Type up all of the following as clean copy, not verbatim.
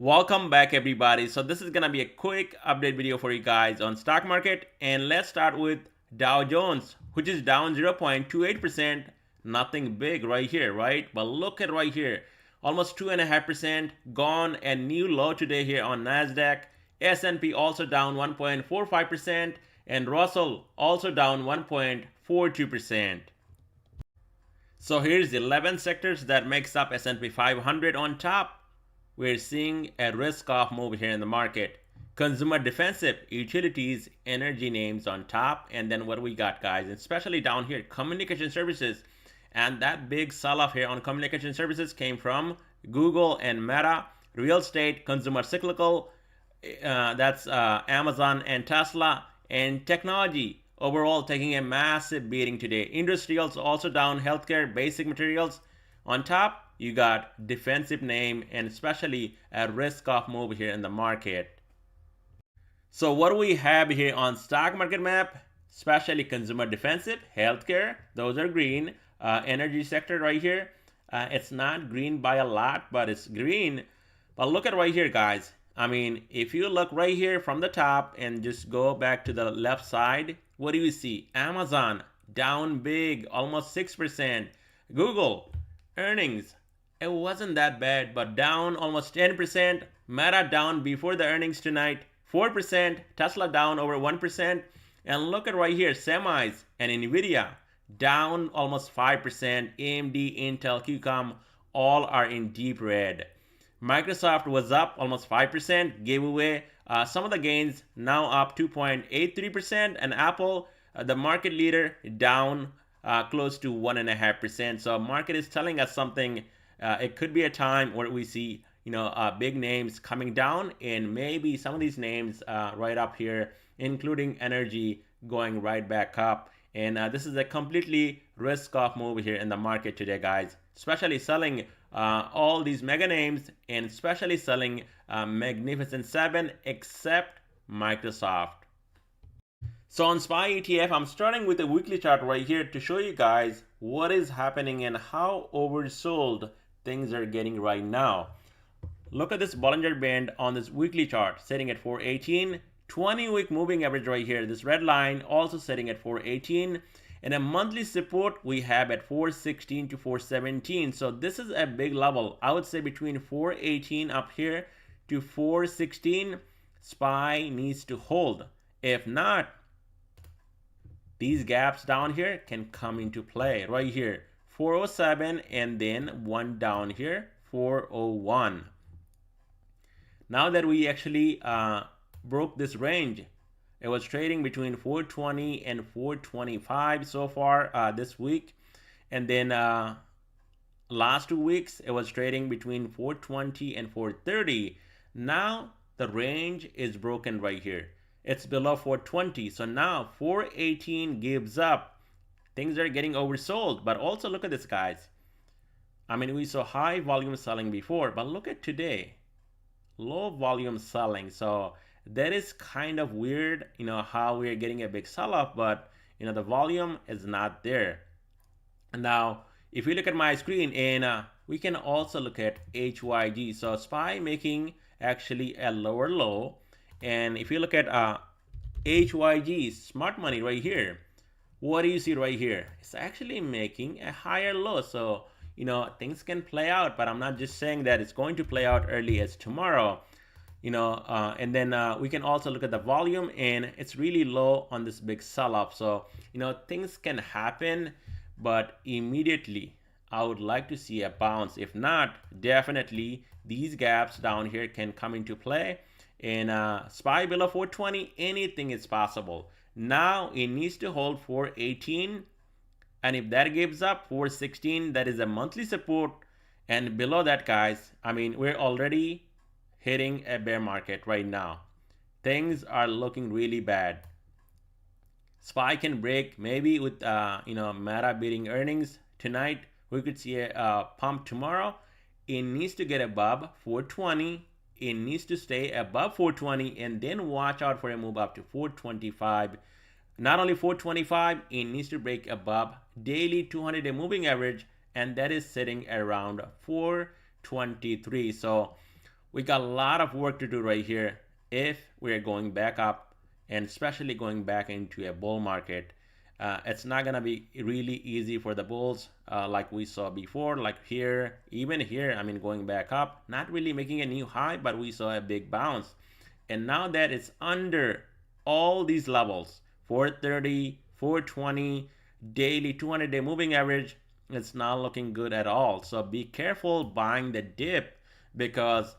Welcome back everybody. So this is gonna be a quick update video for you guys on stock market, and let's start with Dow Jones, which is down 0.28%. Nothing big right here, right? But look at right here, almost 2.5% gone, and new low today here on nasdaq. S&P also down 1.45%, and Russell also down 1.42%. So here's 11 sectors that makes up S&P 500. On top, we're seeing a risk-off move here in the market. Consumer defensive, utilities, energy names on top. And then what we got, guys, especially down here, communication services. And that big sell-off here on communication services came from Google and Meta. Real estate, consumer cyclical, that's Amazon and Tesla. And technology, overall taking a massive beating today. Industrials also down, healthcare, basic materials. On top, you got defensive name and especially a risk off move here in the market. So what do we have here on stock market map? Especially consumer defensive, healthcare, those are green. Energy sector right here, it's not green by a lot, but it's green. But look at right here, guys. I mean, if you look right here from the top and just go back to the left side, what do you see? Amazon down big, almost 6%. Google earnings, it wasn't that bad, but down almost 10%. Meta down before the earnings tonight, 4%. Tesla down over 1%. And look at right here, semis and Nvidia down almost 5%. AMD, Intel, Qualcomm, all are in deep red. Microsoft was up almost 5%, gave away some of the gains, now up 2.83%. And Apple, the market leader, down close to 1.5%. So market is telling us something. It could be a time where we see big names coming down, and maybe some of these names right up here, including energy, going right back up. And this is a completely risk-off move here in the market today, guys. Especially selling all these mega names, and especially selling Magnificent Seven, except Microsoft. So on SPY ETF, I'm starting with a weekly chart right here to show you guys what is happening and how oversold things are getting right now. Look at this Bollinger Band on this weekly chart, setting at 418. 20-week moving average right here, this red line also setting at 418. And a monthly support we have at 416 to 417. So this is a big level. I would say between 418 up here to 416, SPY needs to hold. If not, these gaps down here can come into play right here. 407 and then one down here, 401. Now that we actually broke this range, it was trading between 420 and 425 so far this week. And then last 2 weeks, it was trading between 420 and 430. Now the range is broken right here. It's below 420. So now 418 gives up. Things are getting oversold. But also look at this, guys. I mean, we saw high volume selling before, but look at today. Low volume selling. So that is kind of weird, how we're getting a big sell-off, but the volume is not there. Now, if we look at my screen, and we can also look at HYG. So SPY making actually a lower low. And if you look at HYG, smart money right here, what do you see right here? It's actually making a higher low. So, things can play out, but I'm not just saying that it's going to play out early as tomorrow. And then we can also look at the volume, and it's really low on this big sell-off. So, things can happen, but immediately I would like to see a bounce. If not, definitely these gaps down here can come into play. And SPY below 420, anything is possible. Now it needs to hold 418. And if that gives up 416, that is a monthly support. And below that, guys, I mean, we're already hitting a bear market right now. Things are looking really bad. SPY can break maybe with Meta beating earnings tonight. We could see a pump tomorrow. It needs to get above 420. It needs to stay above 420 and then watch out for a move up to 425. Not only 425, it needs to break above daily 200-day moving average, and that is sitting around 423. So we got a lot of work to do right here if we're going back up, and especially going back into a bull market. It's not gonna be really easy for the bulls, like we saw before, like here, even here, I mean, going back up, not really making a new high, but we saw a big bounce. And now that it's under all these levels, 430, 420, daily 200-day moving average, it's not looking good at all. So be careful buying the dip, because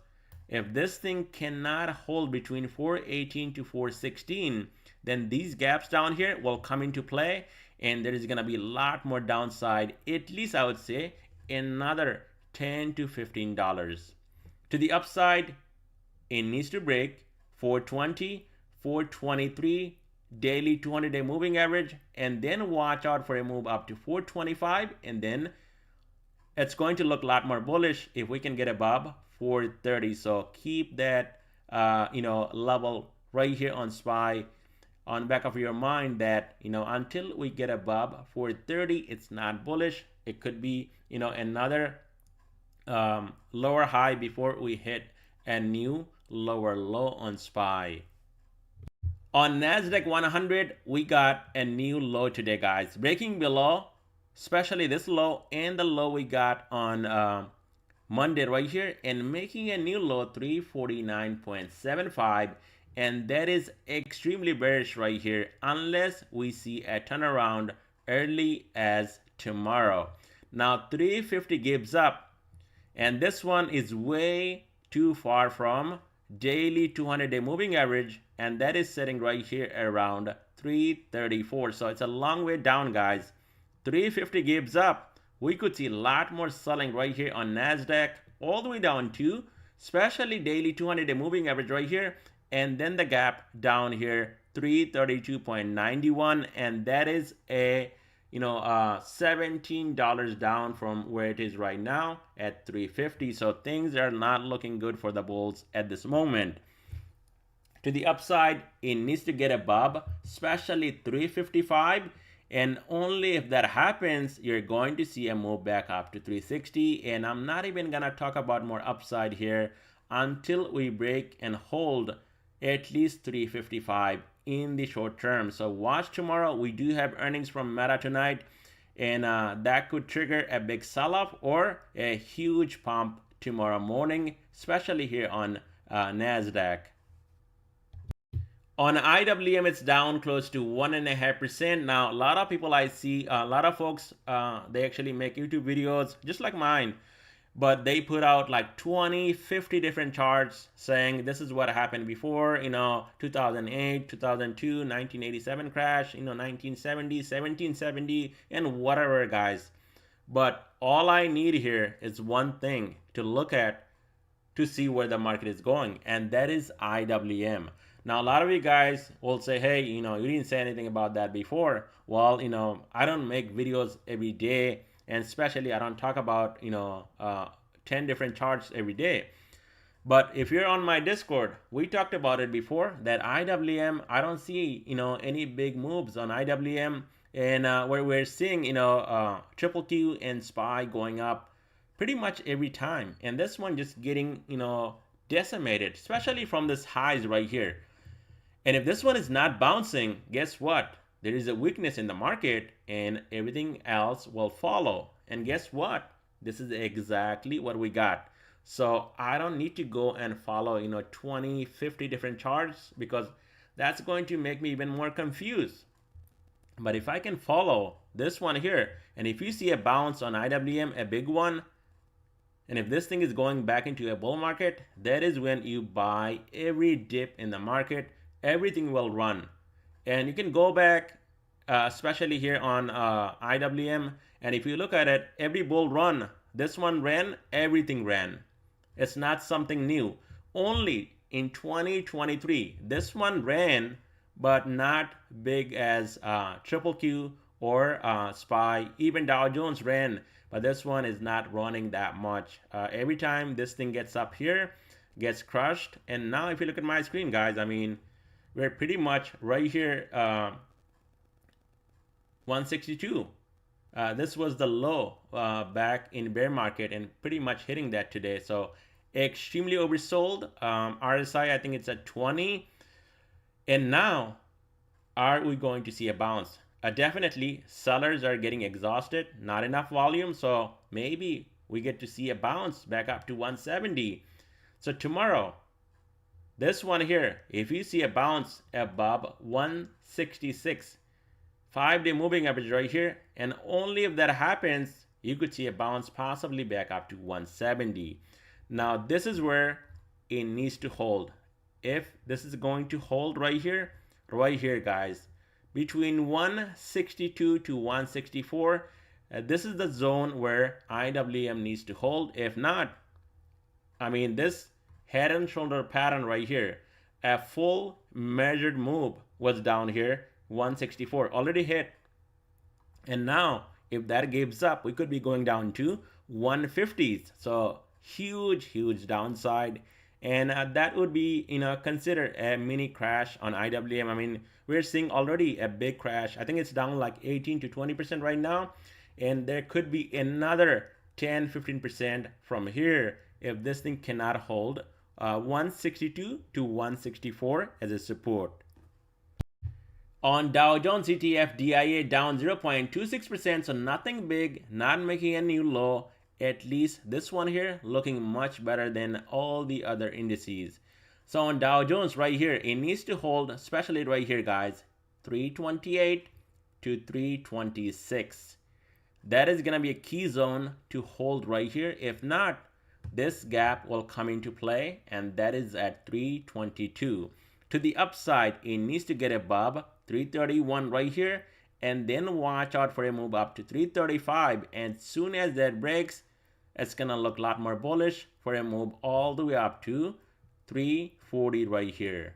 if this thing cannot hold between 418 to 416, then these gaps down here will come into play, and there is going to be a lot more downside, at least I would say another $10 to $15. To the upside, it needs to break 420, 423, daily 200-day moving average, and then watch out for a move up to 425, and then it's going to look a lot more bullish if we can get above 430. So keep that level right here on SPY on the back of your mind, that until we get above 430, it's not bullish. It could be another lower high before we hit a new lower low on SPY. On nasdaq 100, we got a new low today, guys, breaking below especially this low and the low we got on Monday right here, and making a new low 349.75, and that is extremely bearish right here unless we see a turnaround early as tomorrow. Now 350 gives up, and this one is way too far from daily 200-day moving average, and that is sitting right here around 334. So it's a long way down, guys. 350 gives up, we could see a lot more selling right here on nasdaq, all the way down to especially daily 200-day moving average right here, and then the gap down here 332.91, and that is a $17 down from where it is right now at 350. So things are not looking good for the bulls at this moment. To the upside, it needs to get above especially 355, and only if that happens, you're going to see a move back up to 360. And I'm not even gonna talk about more upside here until we break and hold at least 355 in the short term. So watch tomorrow. We do have earnings from Meta tonight, and that could trigger a big sell-off or a huge pump tomorrow morning, especially here on nasdaq. On IWM, it's down close to 1.5%. Now, a lot of people I see, a lot of folks, they actually make YouTube videos just like mine, but they put out like 20, 50 different charts saying this is what happened before, 2008, 2002, 1987 crash, 1970, 1770, and whatever, guys. But all I need here is one thing to look at to see where the market is going, and that is IWM. Now, a lot of you guys will say, hey, you didn't say anything about that before. Well, I don't make videos every day, and especially I don't talk about 10 different charts every day. But if you're on my Discord, we talked about it before, that IWM, I don't see any big moves on IWM, and where we're seeing triple Q and SPY going up pretty much every time, and this one just getting decimated, especially from this highs right here. And if this one is not bouncing, guess what? There is a weakness in the market, and everything else will follow. And guess what? This is exactly what we got. So I don't need to go and follow 20, 50 different charts, because that's going to make me even more confused. But if I can follow this one here, and if you see a bounce on IWM, a big one, and if this thing is going back into a bull market, that is when you buy every dip in the market. Everything will run. And you can go back, especially here on IWM, and if you look at it, every bull run, this one ran, everything ran. It's not something new. Only in 2023, this one ran, but not big as triple Q or SPY. Even Dow Jones ran, but this one is not running that much. Every time this thing gets up here, gets crushed. And now if you look at my screen, guys, I mean, we're pretty much right here, 162. This was the low back in bear market, and pretty much hitting that today. So extremely oversold. RSI, I think it's at 20. And now, are we going to see a bounce? Definitely, sellers are getting exhausted, not enough volume, so maybe we get to see a bounce back up to 170. So tomorrow, this one here, if you see a bounce above 166, 5-day moving average right here, and only if that happens, you could see a bounce possibly back up to 170. Now, this is where it needs to hold. If this is going to hold right here, guys, between 162 to 164, this is the zone where IWM needs to hold. If not, I mean, this head and shoulder pattern right here, a full measured move was down here, 164, already hit. And now, if that gives up, we could be going down to 150s. So huge downside. And that would be, consider a mini crash on IWM. I mean, we're seeing already a big crash. I think it's down like 18 to 20% right now. And there could be another 10-15% from here if this thing cannot hold 162 to 164 as a support. On Dow Jones ETF, DIA down 0.26%, so nothing big, not making a new low. At least this one here looking much better than all the other indices. So on Dow Jones right here, it needs to hold, especially right here, guys, 328 to 326. That is going to be a key zone to hold right here. If not, this gap will come into play, and that is at 322. To the upside, it needs to get above 331 right here, and then watch out for a move up to 335. And soon as that breaks, it's gonna look a lot more bullish for a move all the way up to 340 right here.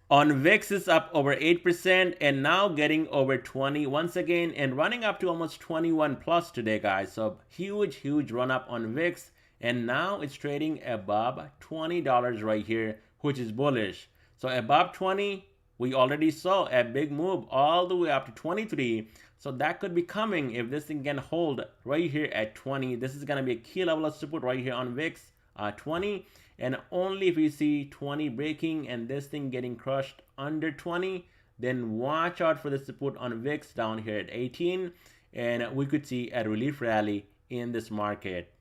On VIX, it's up over 8% and now getting over 20 once again and running up to almost 21 plus today, guys. So huge run up on VIX, and now it's trading above $20 right here, which is bullish. So above 20, we already saw a big move all the way up to 23. So that could be coming if this thing can hold right here at 20. This is going to be a key level of support right here on VIX, 20. And only if you see 20 breaking and this thing getting crushed under 20, then watch out for the support on VIX down here at 18. And we could see a relief rally in this market.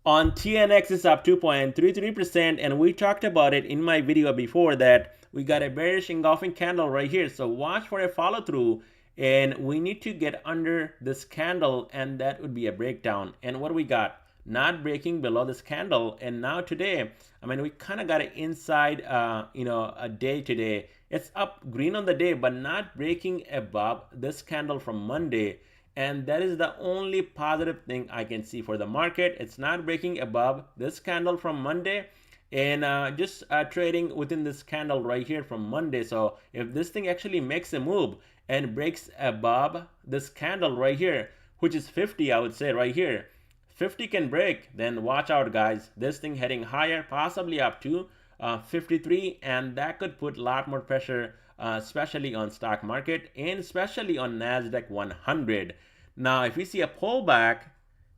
On TNX, it's up 2.33%, and we talked about it in my video before that we got a bearish engulfing candle right here. So watch for a follow through, and we need to get under this candle, and that would be a breakdown. And what do we got? Not breaking below this candle. And now today, I mean, we kind of got it inside, a day today. It's up green on the day, but not breaking above this candle from Monday. And that is the only positive thing I can see for the market. It's not breaking above this candle from Monday, and just trading within this candle right here from Monday. So if this thing actually makes a move and breaks above this candle right here, which is 50, I would say right here, 50 can break, then watch out, guys. This thing heading higher, possibly up to 53, and that could put a lot more pressure, especially on stock market and especially on NASDAQ 100. Now, if we see a pullback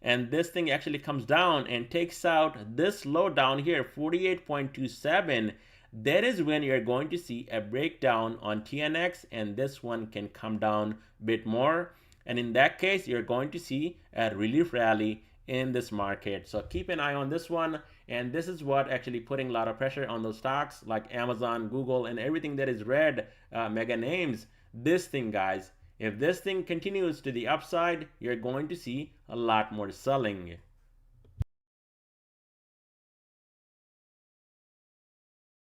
and this thing actually comes down and takes out this low down here, 48.27, that is when you're going to see a breakdown on TNX, and this one can come down a bit more. And in that case, you're going to see a relief rally in this market. So keep an eye on this one. And this is what actually putting a lot of pressure on those stocks like Amazon, Google, and everything that is red, mega names. This thing, guys, if this thing continues to the upside, you're going to see a lot more selling.